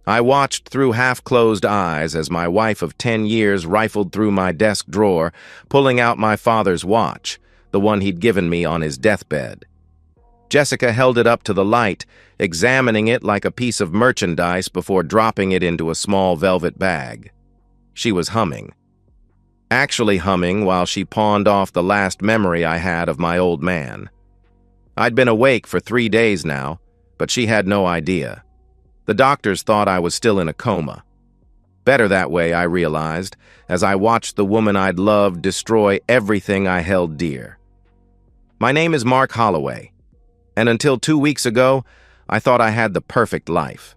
I watched through half-closed eyes as my wife of 10 years rifled through my desk drawer, pulling out my father's watch, the one he'd given me on his deathbed. Jessica held it up to the light, examining it like a piece of merchandise before dropping it into a small velvet bag. She was humming. Actually humming while she pawned off the last memory I had of my old man. I'd been awake for 3 days now, but she had no idea. The doctors thought I was still in a coma. Better that way, I realized, as I watched the woman I'd loved destroy everything I held dear. My name is Mark Holloway, and until 2 weeks ago, I thought I had the perfect life.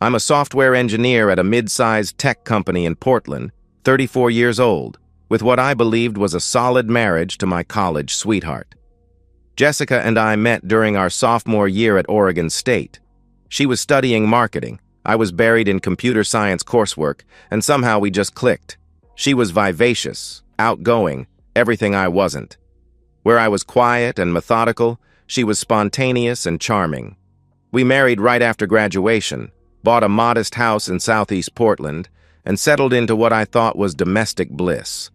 I'm a software engineer at a mid-sized tech company in Portland, 34 years old, with what I believed was a solid marriage to my college sweetheart. Jessica and I met during our sophomore year at Oregon State. She was studying marketing, I was buried in computer science coursework, and somehow we just clicked. She was vivacious, outgoing, everything I wasn't. Where I was quiet and methodical, she was spontaneous and charming. We married right after graduation, bought a modest house in Southeast Portland, and settled into what I thought was domestic bliss.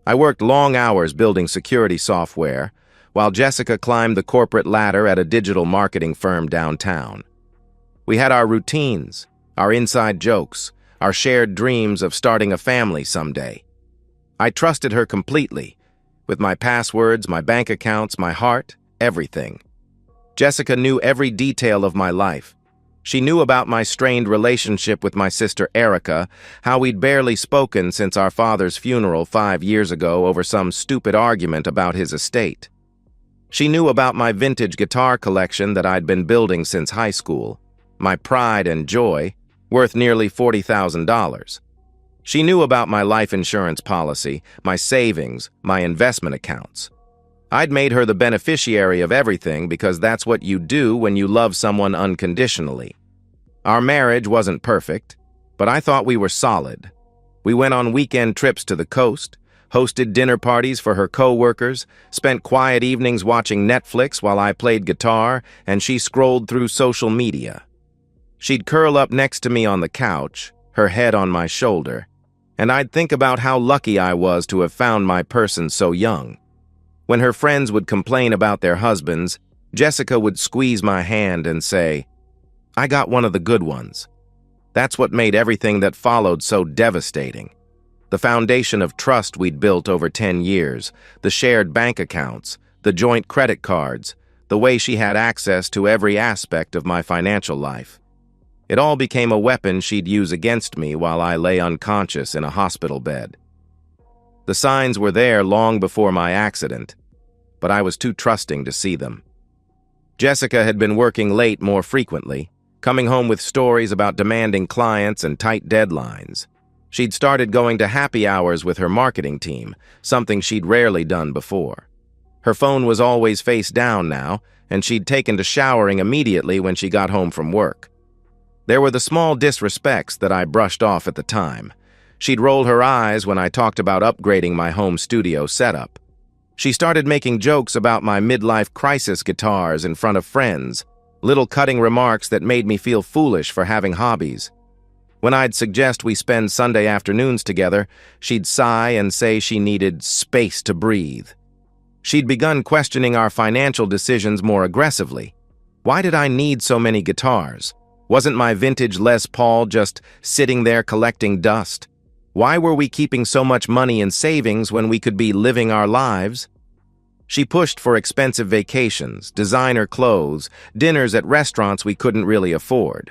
I worked long hours building security software, while Jessica climbed the corporate ladder at a digital marketing firm downtown. We had our routines, our inside jokes, our shared dreams of starting a family someday. I trusted her completely, with my passwords, my bank accounts, my heart, everything. Jessica knew every detail of my life. She knew about my strained relationship with my sister Erica, how we'd barely spoken since our father's funeral 5 years ago over some stupid argument about his estate. She knew about my vintage guitar collection that I'd been building since high school, my pride and joy, worth nearly $40,000. She knew about my life insurance policy, my savings, my investment accounts. I'd made her the beneficiary of everything because that's what you do when you love someone unconditionally. Our marriage wasn't perfect, but I thought we were solid. We went on weekend trips to the coast, hosted dinner parties for her co-workers, spent quiet evenings watching Netflix while I played guitar and she scrolled through social media. She'd curl up next to me on the couch, her head on my shoulder, and I'd think about how lucky I was to have found my person so young. When her friends would complain about their husbands, Jessica would squeeze my hand and say, "I got one of the good ones." That's what made everything that followed so devastating. The foundation of trust we'd built over 10 years, the shared bank accounts, the joint credit cards, the way she had access to every aspect of my financial life. It all became a weapon she'd use against me while I lay unconscious in a hospital bed. The signs were there long before my accident, but I was too trusting to see them. Jessica had been working late more frequently, coming home with stories about demanding clients and tight deadlines. She'd started going to happy hours with her marketing team, something she'd rarely done before. Her phone was always face down now, and she'd taken to showering immediately when she got home from work. There were the small disrespects that I brushed off at the time. She'd roll her eyes when I talked about upgrading my home studio setup. She started making jokes about my midlife crisis guitars in front of friends, little cutting remarks that made me feel foolish for having hobbies. When I'd suggest we spend Sunday afternoons together, she'd sigh and say she needed space to breathe. She'd begun questioning our financial decisions more aggressively. Why did I need so many guitars? Wasn't my vintage Les Paul just sitting there collecting dust? Why were we keeping so much money in savings when we could be living our lives? She pushed for expensive vacations, designer clothes, dinners at restaurants we couldn't really afford.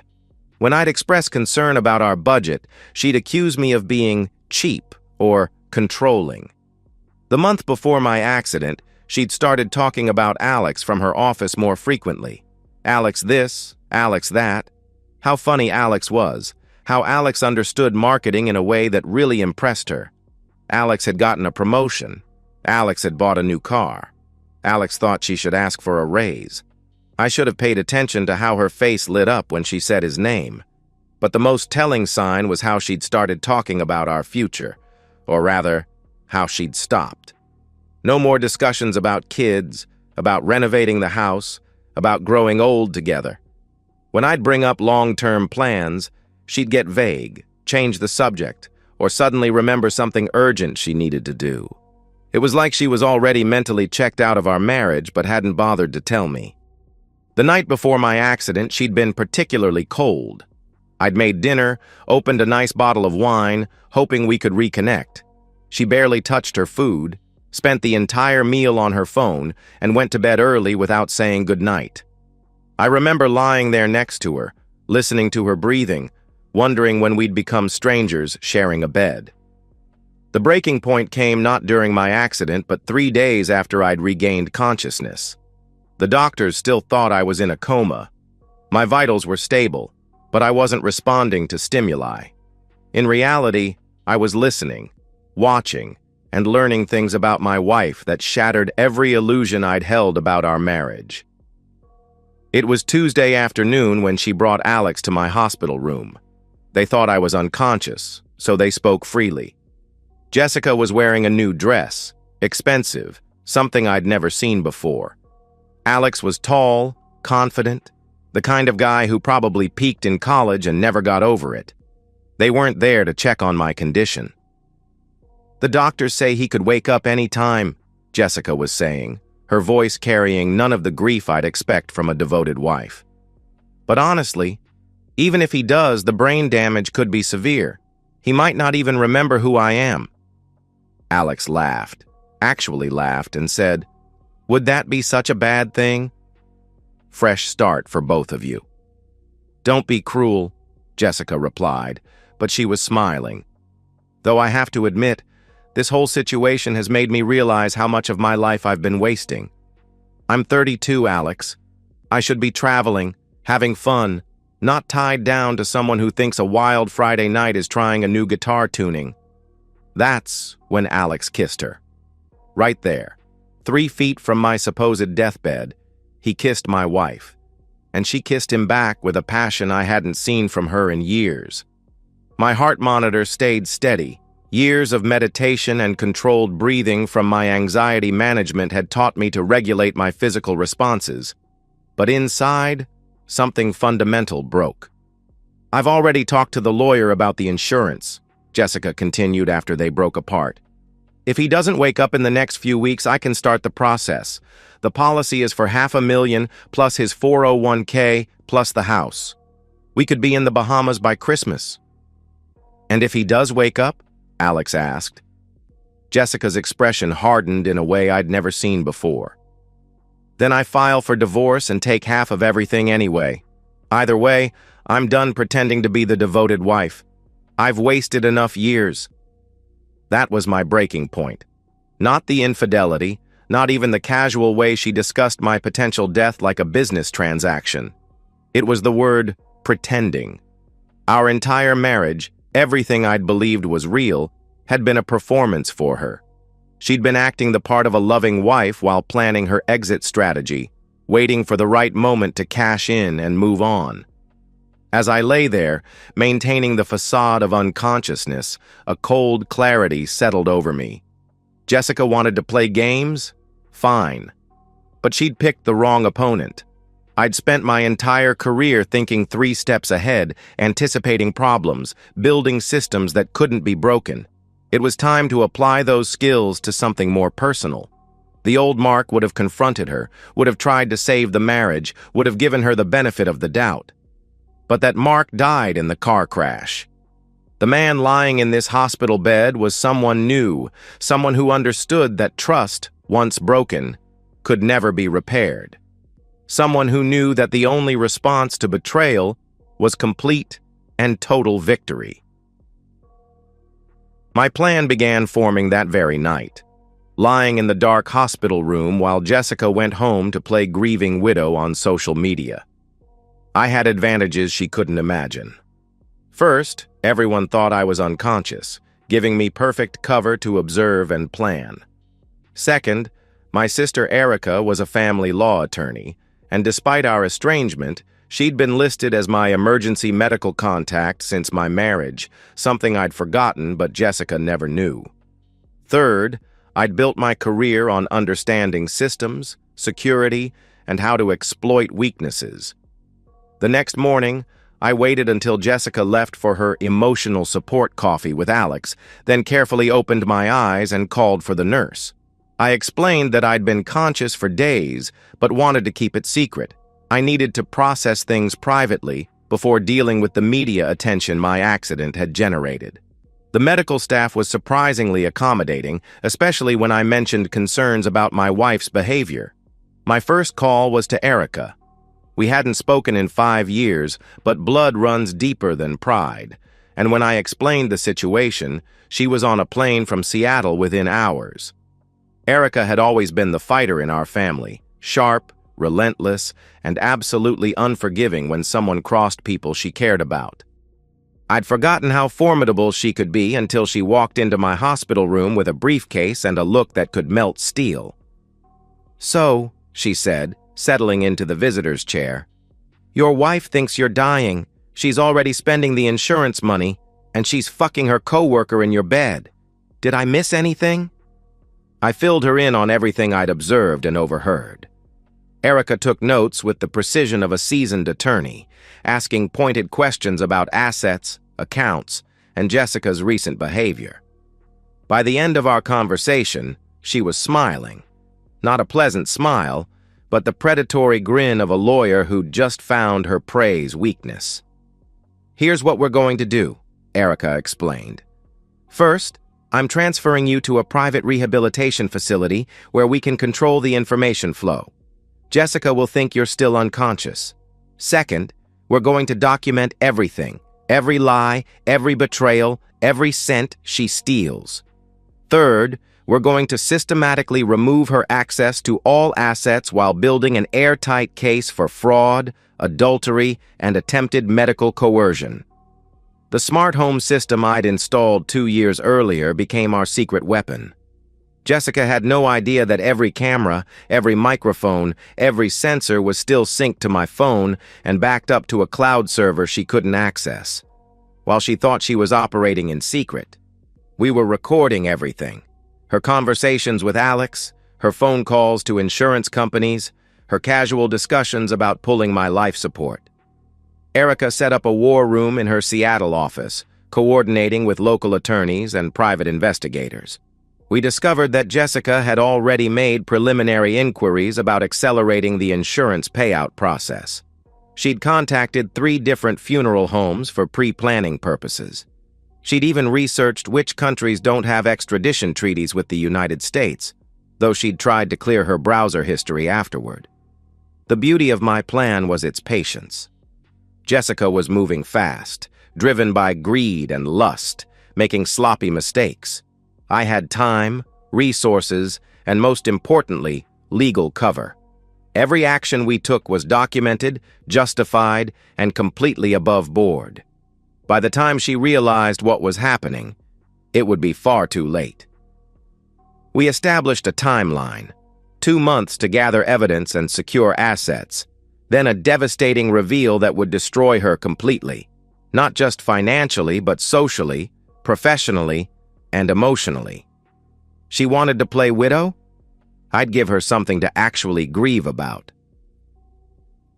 When I'd express concern about our budget, she'd accuse me of being cheap or controlling. The month before my accident, she'd started talking about Alex from her office more frequently. Alex this, Alex that. How funny Alex was, how Alex understood marketing in a way that really impressed her. Alex had gotten a promotion. Alex had bought a new car. Alex thought she should ask for a raise. I should have paid attention to how her face lit up when she said his name. But the most telling sign was how she'd started talking about our future, or rather, how she'd stopped. No more discussions about kids, about renovating the house, about growing old together. When I'd bring up long-term plans, she'd get vague, change the subject, or suddenly remember something urgent she needed to do. It was like she was already mentally checked out of our marriage but hadn't bothered to tell me. The night before my accident, she'd been particularly cold. I'd made dinner, opened a nice bottle of wine, hoping we could reconnect. She barely touched her food, spent the entire meal on her phone, and went to bed early without saying goodnight. I remember lying there next to her, listening to her breathing, wondering when we'd become strangers sharing a bed. The breaking point came not during my accident, but 3 days after I'd regained consciousness. The doctors still thought I was in a coma. My vitals were stable, but I wasn't responding to stimuli. In reality, I was listening, watching, and learning things about my wife that shattered every illusion I'd held about our marriage. It was Tuesday afternoon when she brought Alex to my hospital room. They thought I was unconscious, so they spoke freely. Jessica was wearing a new dress, expensive, something I'd never seen before. Alex was tall, confident, the kind of guy who probably peaked in college and never got over it. They weren't there to check on my condition. "The doctors say he could wake up any time," Jessica was saying, her voice carrying none of the grief I'd expect from a devoted wife. "But honestly, even if he does, the brain damage could be severe. He might not even remember who I am." Alex laughed, actually laughed, and said, "Would that be such a bad thing?" "Fresh start for both of you." "Don't be cruel," Jessica replied, but she was smiling. "Though I have to admit, this whole situation has made me realize how much of my life I've been wasting. I'm 32, Alex. I should be traveling, having fun, not tied down to someone who thinks a wild Friday night is trying a new guitar tuning." That's when Alex kissed her. Right there, 3 feet from my supposed deathbed, he kissed my wife, and she kissed him back with a passion I hadn't seen from her in years. My heart monitor stayed steady. Years of meditation and controlled breathing from my anxiety management had taught me to regulate my physical responses. But inside, something fundamental broke. "I've already talked to the lawyer about the insurance," Jessica continued after they broke apart. "If he doesn't wake up in the next few weeks, I can start the process. The policy is for $500,000 plus his 401k plus the house. We could be in the Bahamas by Christmas." "And if he does wake up?" Alex asked. Jessica's expression hardened in a way I'd never seen before. "Then I file for divorce and take half of everything anyway. Either way, I'm done pretending to be the devoted wife. I've wasted enough years." That was my breaking point. Not the infidelity, not even the casual way she discussed my potential death like a business transaction. It was the word pretending. Our entire marriage, everything I'd believed was real, had been a performance for her. She'd been acting the part of a loving wife while planning her exit strategy, waiting for the right moment to cash in and move on. As I lay there, maintaining the facade of unconsciousness, a cold clarity settled over me. Jessica wanted to play games? Fine. But she'd picked the wrong opponent. I'd spent my entire career thinking 3 steps ahead, anticipating problems, building systems that couldn't be broken. It was time to apply those skills to something more personal. The old Mark would have confronted her, would have tried to save the marriage, would have given her the benefit of the doubt. But that Mark died in the car crash. The man lying in this hospital bed was someone new, someone who understood that trust, once broken, could never be repaired. Someone who knew that the only response to betrayal was complete and total victory. My plan began forming that very night, lying in the dark hospital room while Jessica went home to play grieving widow on social media. I had advantages she couldn't imagine. First, everyone thought I was unconscious, giving me perfect cover to observe and plan. Second, my sister Erica was a family law attorney, and despite our estrangement, she'd been listed as my emergency medical contact since my marriage, something I'd forgotten but Jessica never knew. Third, I'd built my career on understanding systems, security, and how to exploit weaknesses. The next morning, I waited until Jessica left for her emotional support coffee with Alex, then carefully opened my eyes and called for the nurse. I explained that I'd been conscious for days, but wanted to keep it secret. I needed to process things privately before dealing with the media attention my accident had generated. The medical staff was surprisingly accommodating, especially when I mentioned concerns about my wife's behavior. My first call was to Erica. We hadn't spoken in 5 years, but blood runs deeper than pride, and when I explained the situation, she was on a plane from Seattle within hours. Erica had always been the fighter in our family, sharp, relentless, and absolutely unforgiving when someone crossed people she cared about. I'd forgotten how formidable she could be until she walked into my hospital room with a briefcase and a look that could melt steel. "So," she said, settling into the visitor's chair, "your wife thinks you're dying. She's already spending the insurance money, and she's fucking her coworker in your bed. Did I miss anything?" I filled her in on everything I'd observed and overheard. Erica took notes with the precision of a seasoned attorney, asking pointed questions about assets, accounts, and Jessica's recent behavior. By the end of our conversation, she was smiling. Not a pleasant smile, but the predatory grin of a lawyer who'd just found her prey's weakness. "Here's what we're going to do," Erica explained. "First, I'm transferring you to a private rehabilitation facility where we can control the information flow. Jessica will think you're still unconscious. Second, we're going to document everything, every lie, every betrayal, every cent she steals. Third, we're going to systematically remove her access to all assets while building an airtight case for fraud, adultery, and attempted medical coercion." The smart home system I'd installed 2 years earlier became our secret weapon. Jessica had no idea that every camera, every microphone, every sensor was still synced to my phone and backed up to a cloud server she couldn't access. While she thought she was operating in secret, we were recording everything. Her conversations with Alex, her phone calls to insurance companies, her casual discussions about pulling my life support. Erica set up a war room in her Seattle office, coordinating with local attorneys and private investigators. We discovered that Jessica had already made preliminary inquiries about accelerating the insurance payout process. She'd contacted 3 different funeral homes for pre-planning purposes. She'd even researched which countries don't have extradition treaties with the United States, though she'd tried to clear her browser history afterward. The beauty of my plan was its patience. Jessica was moving fast, driven by greed and lust, making sloppy mistakes. I had time, resources, and most importantly, legal cover. Every action we took was documented, justified, and completely above board. By the time she realized what was happening, it would be far too late. We established a timeline, 2 months to gather evidence and secure assets, then a devastating reveal that would destroy her completely, not just financially, but socially, professionally, and emotionally. She wanted to play widow? I'd give her something to actually grieve about.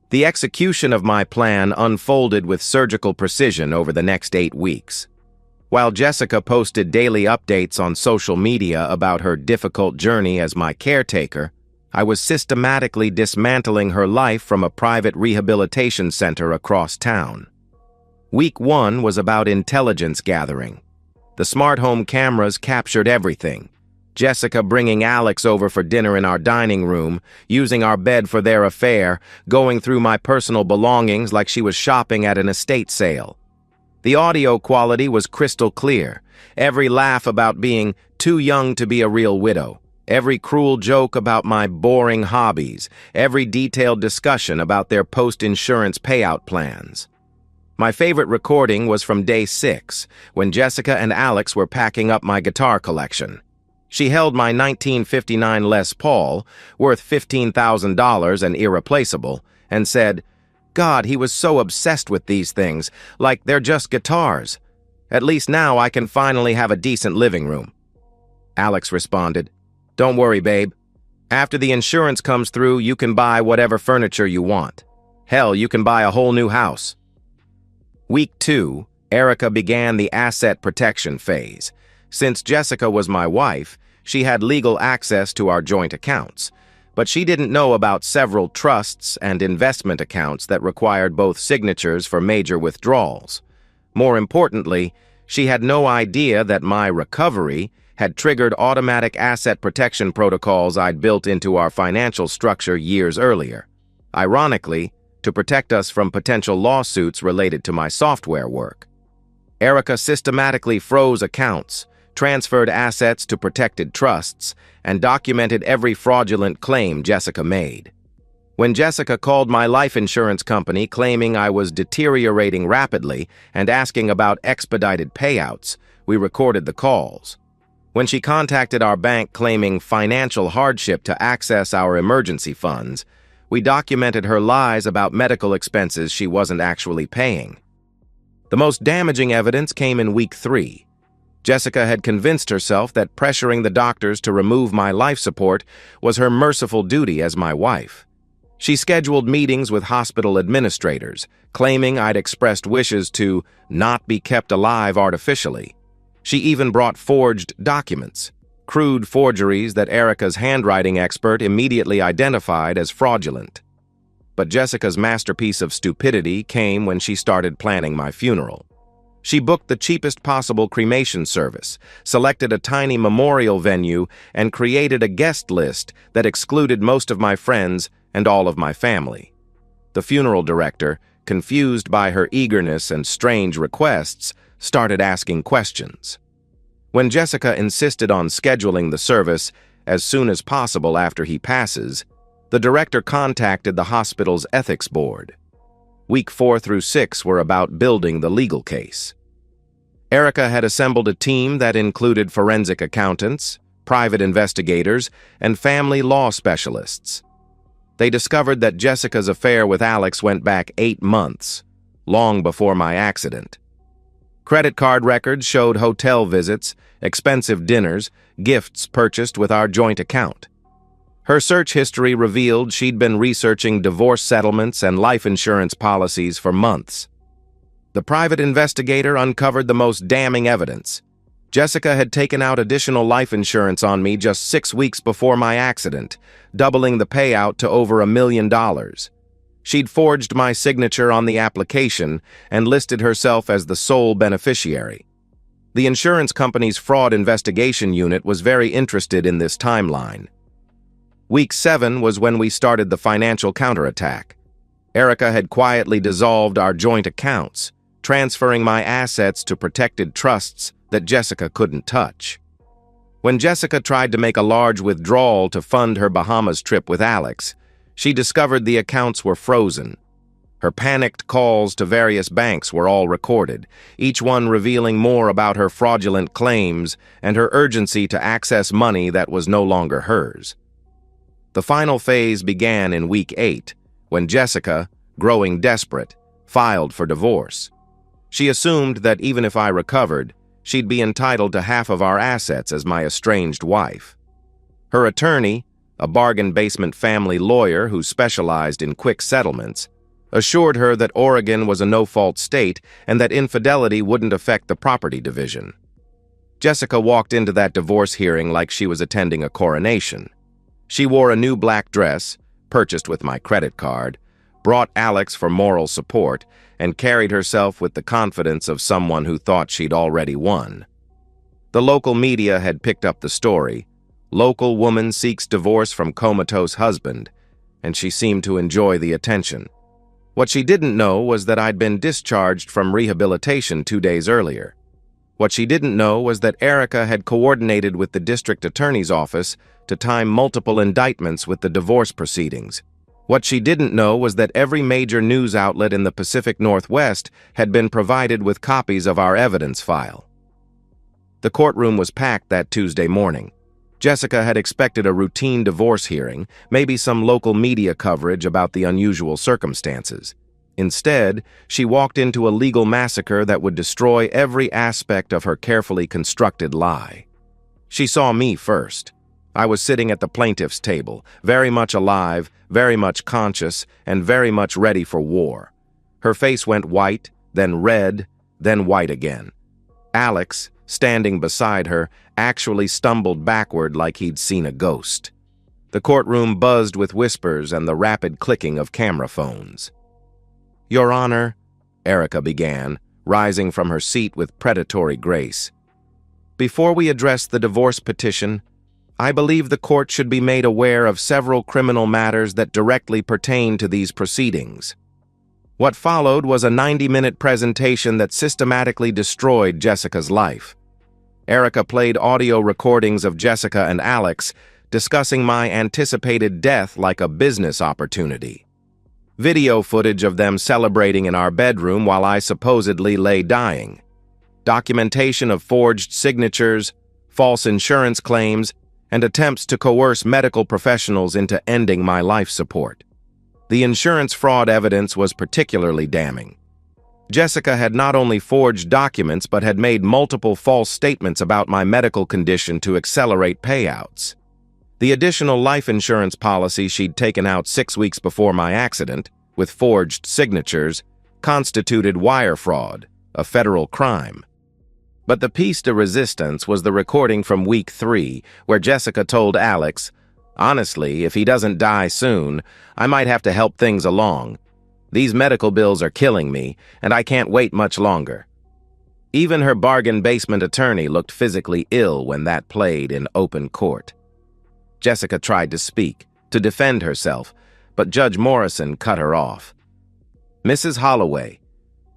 The execution of my plan unfolded with surgical precision over the next 8 weeks. While Jessica posted daily updates on social media about her difficult journey as my caretaker, I was systematically dismantling her life from a private rehabilitation center across town. Week 1 was about intelligence gathering. The smart home cameras captured everything. Jessica bringing Alex over for dinner in our dining room, using our bed for their affair, going through my personal belongings like she was shopping at an estate sale. The audio quality was crystal clear. Every laugh about being too young to be a real widow. Every cruel joke about my boring hobbies. Every detailed discussion about their post-insurance payout plans. My favorite recording was from day 6, when Jessica and Alex were packing up my guitar collection. She held my 1959 Les Paul, worth $15,000 and irreplaceable, and said, "God, he was so obsessed with these things, like they're just guitars. At least now I can finally have a decent living room." Alex responded, "Don't worry, babe. After the insurance comes through, you can buy whatever furniture you want. Hell, you can buy a whole new house." Week 2, Erica began the asset protection phase. Since Jessica was my wife, she had legal access to our joint accounts, but she didn't know about several trusts and investment accounts that required both signatures for major withdrawals. More importantly, she had no idea that my recovery had triggered automatic asset protection protocols I'd built into our financial structure years earlier. Ironically, to protect us from potential lawsuits related to my software work. Erica systematically froze accounts, transferred assets to protected trusts, and documented every fraudulent claim Jessica made. When Jessica called my life insurance company claiming I was deteriorating rapidly and asking about expedited payouts, we recorded the calls. When she contacted our bank claiming financial hardship to access our emergency funds, we documented her lies about medical expenses she wasn't actually paying. The most damaging evidence came in week 3. Jessica had convinced herself that pressuring the doctors to remove my life support was her merciful duty as my wife. She scheduled meetings with hospital administrators, claiming I'd expressed wishes to not be kept alive artificially. She even brought forged documents, crude forgeries that Erica's handwriting expert immediately identified as fraudulent. But Jessica's masterpiece of stupidity came when she started planning my funeral. She booked the cheapest possible cremation service, selected a tiny memorial venue, and created a guest list that excluded most of my friends and all of my family. The funeral director, confused by her eagerness and strange requests, started asking questions. When Jessica insisted on scheduling the service as soon as possible after he passes, the director contacted the hospital's ethics board. Week 4 through 6 were about building the legal case. Erica had assembled a team that included forensic accountants, private investigators, and family law specialists. They discovered that Jessica's affair with Alex went back 8 months, long before my accident. Credit card records showed hotel visits, expensive dinners, gifts purchased with our joint account. Her search history revealed she'd been researching divorce settlements and life insurance policies for months. The private investigator uncovered the most damning evidence. Jessica had taken out additional life insurance on me just 6 weeks before my accident, doubling the payout to over $1 million. She'd forged my signature on the application and listed herself as the sole beneficiary. The insurance company's fraud investigation unit was very interested in this timeline. Week 7 was when we started the financial counterattack. Erica had quietly dissolved our joint accounts, transferring my assets to protected trusts that Jessica couldn't touch. When Jessica tried to make a large withdrawal to fund her Bahamas trip with Alex, she discovered the accounts were frozen. Her panicked calls to various banks were all recorded, each one revealing more about her fraudulent claims and her urgency to access money that was no longer hers. The final phase began in week 8, when Jessica, growing desperate, filed for divorce. She assumed that even if I recovered, she'd be entitled to half of our assets as my estranged wife. Her attorney, a bargain basement family lawyer who specialized in quick settlements, assured her that Oregon was a no-fault state and that infidelity wouldn't affect the property division. Jessica walked into that divorce hearing like she was attending a coronation. She wore a new black dress, purchased with my credit card, brought Alex for moral support, and carried herself with the confidence of someone who thought she'd already won. The local media had picked up the story. Local woman seeks divorce from comatose husband, and she seemed to enjoy the attention. What she didn't know was that I'd been discharged from rehabilitation 2 days earlier. What she didn't know was that Erica had coordinated with the district attorney's office to time multiple indictments with the divorce proceedings. What she didn't know was that every major news outlet in the Pacific Northwest had been provided with copies of our evidence file. The courtroom was packed that Tuesday morning. Jessica had expected a routine divorce hearing, maybe some local media coverage about the unusual circumstances. Instead, she walked into a legal massacre that would destroy every aspect of her carefully constructed lie. She saw me first. I was sitting at the plaintiff's table, very much alive, very much conscious, and very much ready for war. Her face went white, then red, then white again. Alex, standing beside her, actually stumbled backward like he'd seen a ghost. The courtroom buzzed with whispers and the rapid clicking of camera phones. "Your Honor," Erica began, rising from her seat with predatory grace. "Before we address the divorce petition, I believe the court should be made aware of several criminal matters that directly pertain to these proceedings." What followed was a 90-minute presentation that systematically destroyed Jessica's life. Erica played audio recordings of Jessica and Alex discussing my anticipated death like a business opportunity. Video footage of them celebrating in our bedroom while I supposedly lay dying. Documentation of forged signatures, false insurance claims, and attempts to coerce medical professionals into ending my life support. The insurance fraud evidence was particularly damning. Jessica had not only forged documents but had made multiple false statements about my medical condition to accelerate payouts. The additional life insurance policy she'd taken out 6 weeks before my accident, with forged signatures, constituted wire fraud, a federal crime. But the piece de resistance was the recording from week 3, where Jessica told Alex, "Honestly, if he doesn't die soon, I might have to help things along. These medical bills are killing me, and I can't wait much longer." Even her bargain basement attorney looked physically ill when that played in open court. Jessica tried to speak, to defend herself, but Judge Morrison cut her off. "Mrs. Holloway,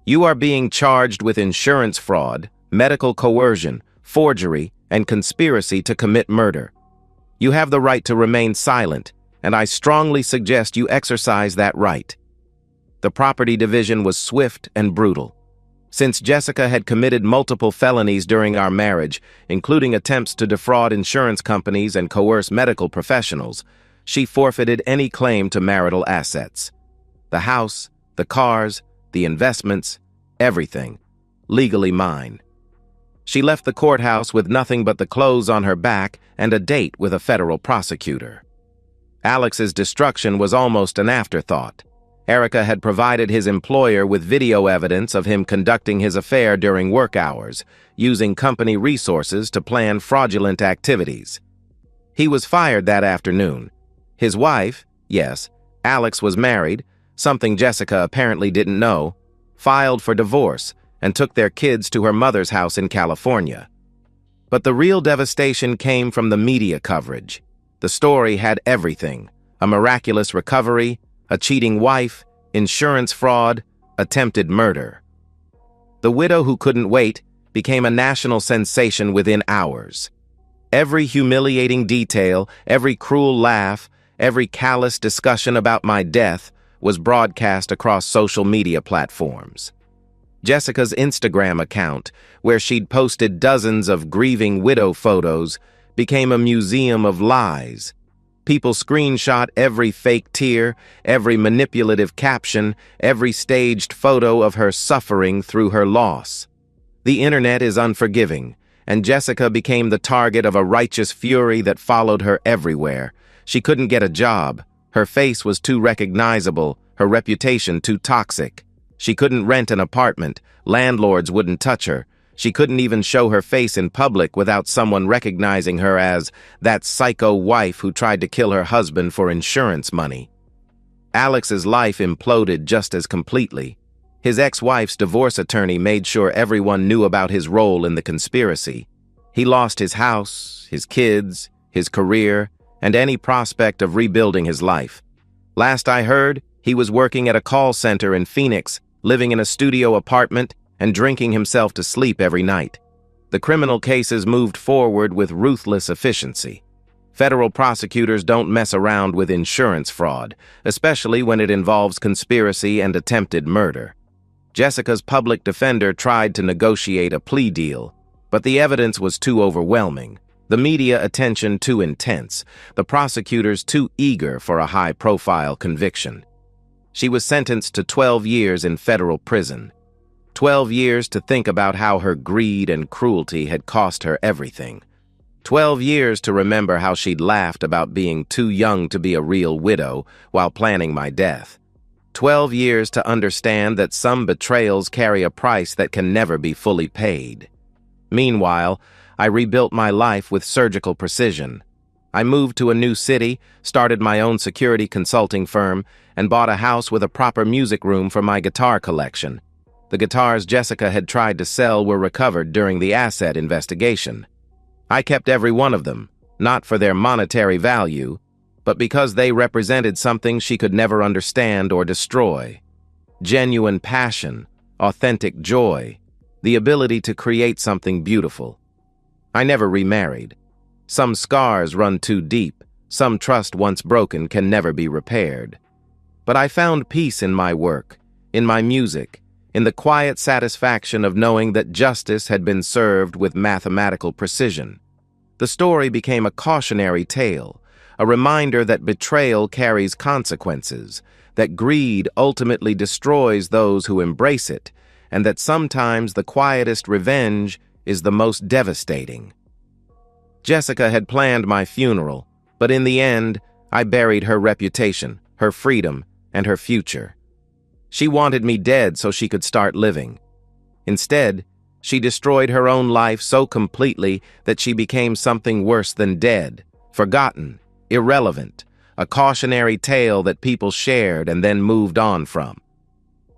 you are being charged with insurance fraud, medical coercion, forgery, and conspiracy to commit murder. You have the right to remain silent, and I strongly suggest you exercise that right." The property division was swift and brutal. Since Jessica had committed multiple felonies during our marriage, including attempts to defraud insurance companies and coerce medical professionals, she forfeited any claim to marital assets. The house, the cars, the investments, everything, legally mine. She left the courthouse with nothing but the clothes on her back and a date with a federal prosecutor. Alex's destruction was almost an afterthought. Erica had provided his employer with video evidence of him conducting his affair during work hours, using company resources to plan fraudulent activities. He was fired that afternoon. His wife, yes, Alex was married, something Jessica apparently didn't know, filed for divorce and took their kids to her mother's house in California. But the real devastation came from the media coverage. The story had everything: a miraculous recovery, a cheating wife, insurance fraud, attempted murder. The widow who couldn't wait became a national sensation within hours. Every humiliating detail, every cruel laugh, every callous discussion about my death was broadcast across social media platforms. Jessica's Instagram account, where she'd posted dozens of grieving widow photos, became a museum of lies. People screenshot every fake tear, every manipulative caption, every staged photo of her suffering through her loss. The internet is unforgiving, and Jessica became the target of a righteous fury that followed her everywhere. She couldn't get a job. Her face was too recognizable, her reputation too toxic. She couldn't rent an apartment. Landlords wouldn't touch her. She couldn't even show her face in public without someone recognizing her as that psycho wife who tried to kill her husband for insurance money. Alex's life imploded just as completely. His ex-wife's divorce attorney made sure everyone knew about his role in the conspiracy. He lost his house, his kids, his career, and any prospect of rebuilding his life. Last I heard, he was working at a call center in Phoenix, living in a studio apartment, and drinking himself to sleep every night. The criminal cases moved forward with ruthless efficiency. Federal prosecutors don't mess around with insurance fraud, especially when it involves conspiracy and attempted murder. Jessica's public defender tried to negotiate a plea deal, but the evidence was too overwhelming, the media attention too intense, the prosecutors too eager for a high-profile conviction. She was sentenced to 12 years in federal prison. 12 years to think about how her greed and cruelty had cost her everything. 12 years to remember how she'd laughed about being too young to be a real widow while planning my death. 12 years to understand that some betrayals carry a price that can never be fully paid. Meanwhile, I rebuilt my life with surgical precision. I moved to a new city, started my own security consulting firm, and bought a house with a proper music room for my guitar collection. The guitars Jessica had tried to sell were recovered during the asset investigation. I kept every one of them, not for their monetary value, but because they represented something she could never understand or destroy. Genuine passion, authentic joy, the ability to create something beautiful. I never remarried. Some scars run too deep, some trust once broken can never be repaired. But I found peace in my work, in my music, in the quiet satisfaction of knowing that justice had been served with mathematical precision. The story became a cautionary tale, a reminder that betrayal carries consequences, that greed ultimately destroys those who embrace it, and that sometimes the quietest revenge is the most devastating. Jessica had planned my funeral, but in the end, I buried her reputation, her freedom, and her future. She wanted me dead so she could start living. Instead, she destroyed her own life so completely that she became something worse than dead, forgotten, irrelevant, a cautionary tale that people shared and then moved on from.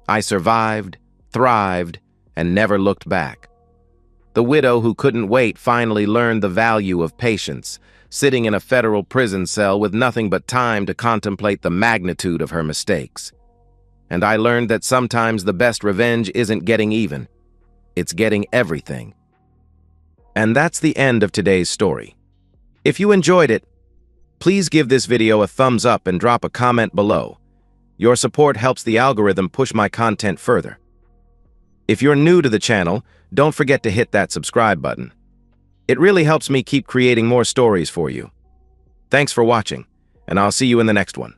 I survived, thrived, and never looked back. The widow who couldn't wait finally learned the value of patience, sitting in a federal prison cell with nothing but time to contemplate the magnitude of her mistakes. And I learned that sometimes the best revenge isn't getting even, it's getting everything. And that's the end of today's story. If you enjoyed it, please give this video a thumbs up and drop a comment below. Your support helps the algorithm push my content further. If you're new to the channel, don't forget to hit that subscribe button. It really helps me keep creating more stories for you. Thanks for watching, and I'll see you in the next one.